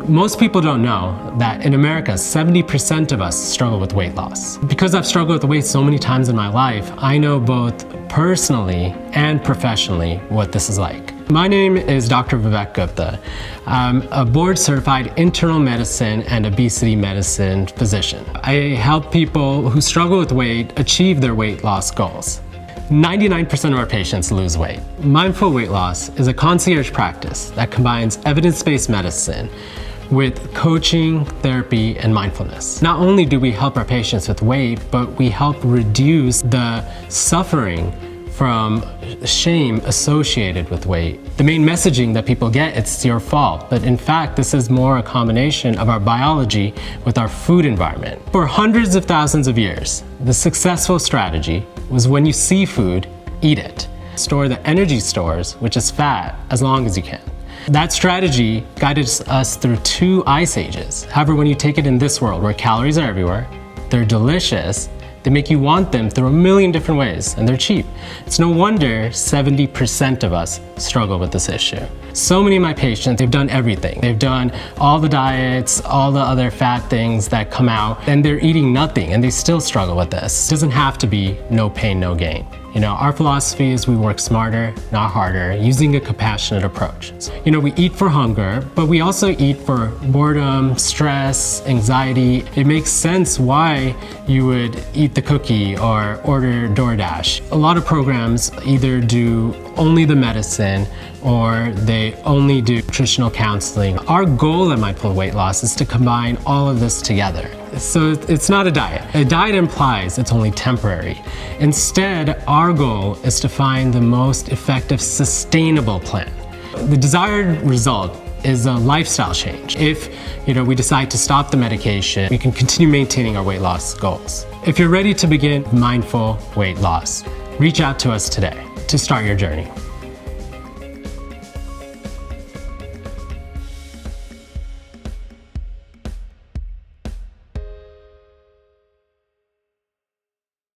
Most people don't know that in America, 70% of us struggle with weight loss. Because I've struggled with weight so many times in my life, I know both personally and professionally what this is like. My name is Dr. Vivek Gupta. I'm a board-certified internal medicine and obesity medicine physician. I help people who struggle with weight achieve their weight loss goals. 99% of our patients lose weight. Mindful weight loss is a concierge practice that combines evidence-based medicine with coaching, therapy, and mindfulness. Not only do we help our patients with weight, but we help reduce the suffering from shame associated with weight. The main messaging that people get, it's your fault, but in fact, this is more a combination of our biology with our food environment. For hundreds of thousands of years, the successful strategy was when you see food, eat it. Store the energy stores, which is fat, as long as you can. That strategy guided us through 2 ice ages. However, when you take it in this world where calories are everywhere, they're delicious, they make you want them through a million different ways, and they're cheap. It's no wonder 70% of us struggle with this issue. So many of my patients, they've done everything. They've done all the diets, all the other fat things that come out, and they're eating nothing, and they still struggle with this. It doesn't have to be no pain, no gain. You know, our philosophy is we work smarter, not harder, using a compassionate approach. You know, we eat for hunger, but we also eat for boredom, stress, anxiety. It makes sense why you would eat the cookie or order DoorDash. A lot of programs either do only the medicine or they only do nutritional counseling. Our goal at Mindful Weight Loss is to combine all of this together. So it's not a diet. A diet implies it's only temporary. Instead, our goal is to find the most effective, sustainable plan. The desired result is a lifestyle change. If we decide to stop the medication, we can continue maintaining our weight loss goals. If you're ready to begin mindful weight loss, reach out to us today to start your journey.